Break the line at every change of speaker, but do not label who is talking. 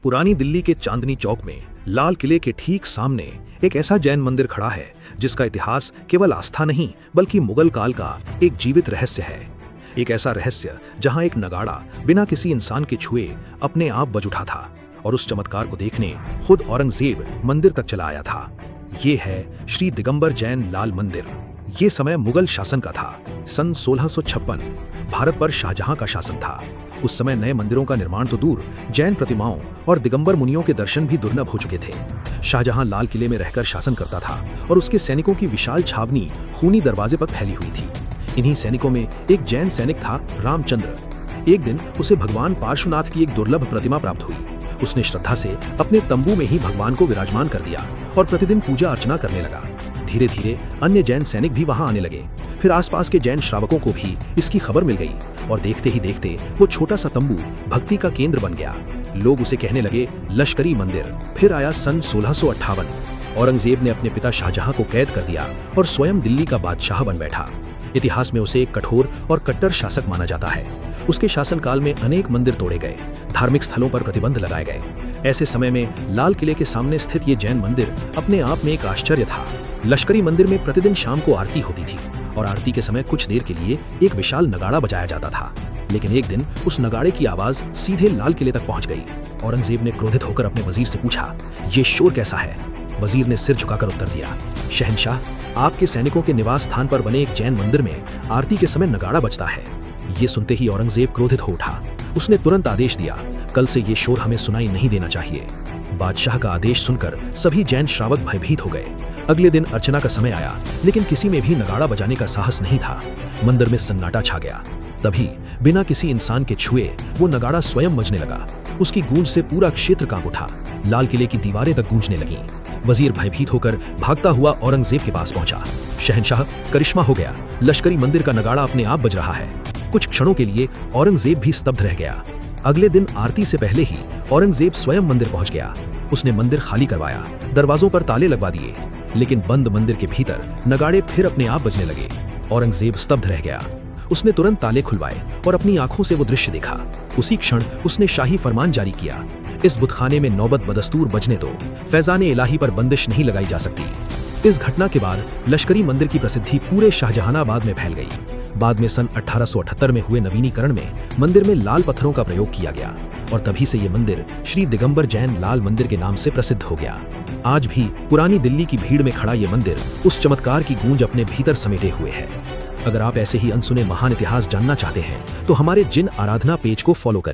पुरानी दिल्ली के चांदनी चौक में लाल किले के ठीक सामने एक ऐसा जैन मंदिर खड़ा है जिसका इतिहास केवल आस्था नहीं बल्कि मुगल काल का एक जीवित रहस्य है। एक ऐसा रहस्य जहां एक नगाड़ा बिना किसी इंसान के छुए अपने आप बज उठा था और उस चमत्कार को देखने खुद औरंगजेब मंदिर तक चला आया था। ये है श्री दिगंबर जैन लाल मंदिर। ये समय मुगल शासन का था। सन 1656 भारत पर शाहजहां का शासन था। उस समय नए मंदिरों का निर्माण तो दूर, जैन प्रतिमाओं और दिगंबर मुनियों के दर्शन भी दुर्लभ हो चुके थे। शाहजहां लाल किले में रहकर शासन करता था और उसके सैनिकों की विशाल छावनी खूनी दरवाजे पर फैली हुई थी। इन्हीं सैनिकों में एक जैन सैनिक था, रामचंद्र। एक दिन उसे भगवान पार्श्वनाथ की एक दुर्लभ प्रतिमा प्राप्त हुई। उसने श्रद्धा से अपने तंबू में ही भगवान को विराजमान कर दिया और प्रतिदिन पूजा अर्चना करने लगा। धीरे धीरे अन्य जैन सैनिक भी वहां आने लगे। फिर आसपास के जैन श्रावकों को भी इसकी खबर मिल गई और देखते ही देखते वो छोटा सा तंबू भक्ति का केंद्र बन गया। लोग उसे कहने लगे लश्करी मंदिर। फिर आया सन 1658। औरंगजेब ने अपने पिता शाहजहां को कैद कर दिया और स्वयं दिल्ली का बादशाह बन बैठा। इतिहास में उसे एक कठोर और कट्टर शासक माना जाता है। उसके शासनकाल में अनेक मंदिर तोड़े गए, धार्मिक स्थलों पर प्रतिबंध लगाए गए। ऐसे समय में लाल किले के सामने स्थित ये जैन मंदिर अपने आप में एक आश्चर्य था। लश्करी मंदिर में प्रतिदिन शाम को आरती होती थी और आरती के समय कुछ देर के लिए एक विशाल नगाड़ा बजाया जाता था। लेकिन एक दिन उस नगाड़े की आवाज सीधे लाल किले तक पहुंच गई। औरंगजेब ने क्रोधित होकर अपने वजीर से पूछा, ये शोर कैसा है? वजीर ने सिर झुकाकर उत्तर दिया, शहंशाह, आपके सैनिकों के निवास स्थान पर बने एक जैन मंदिर में आरती के समय नगाड़ा बजता है। ये सुनते ही औरंगजेब क्रोधित हो उठा। उसने तुरंत आदेश दिया, कल से ये शोर हमें सुनाई नहीं देना चाहिए। बादशाह का आदेश सुनकर सभी जैन श्रावक भयभीत हो गए। अगले दिन अर्चना का समय आया, लेकिन किसी में भी नगाड़ा बजाने का साहस नहीं था। मंदिर में सन्नाटा छा गया। तभी बिना किसी इंसान के छुए वो नगाड़ा स्वयं बजने लगा। उसकी गूंज से पूरा क्षेत्र कांप उठा। लाल किले की दीवारें तक गूंजने लगीं। वजीर भयभीत होकर भागता हुआ औरंगजेब के पास पहुंचा। शहंशाह, करिश्मा हो गया। लश्करी मंदिर का नगाड़ा अपने आप बज रहा है। कुछ क्षणों के लिए औरंगजेब भी स्तब्ध रह गया। अगले दिन आरती से पहले ही औरंगजेब स्वयं मंदिर पहुंच गया। उसने मंदिर खाली करवाया, दरवाजों पर ताले लगवा दिए, लेकिन बंद मंदिर के भीतर नगाड़े फिर अपने आप बजने लगे। औरंगजेब स्तब्ध रह गया। उसने तुरंत ताले खुलवाए और अपनी आंखों से वो दृश्य देखा। उसी क्षण उसने शाही फरमान जारी किया, इस बुतखाने में नौबत बदस्तूर बजने दो, फैजाने इलाही पर बंदिश नहीं लगाई जा सकती। इस घटना के बाद लश्करी मंदिर की प्रसिद्धि पूरे शाहजहानाबाद में फैल गई। बाद में सन 1878 में हुए नवीनीकरण में मंदिर में लाल पत्थरों का प्रयोग किया गया और तभी से ये मंदिर श्री दिगंबर जैन लाल मंदिर के नाम से प्रसिद्ध हो गया। आज भी पुरानी दिल्ली की भीड़ में खड़ा ये मंदिर उस चमत्कार की गूंज अपने भीतर समेटे हुए है। अगर आप ऐसे ही अनसुने महान इतिहास जानना चाहते हैं तो हमारे जिन आराधना पेज को फॉलो करें।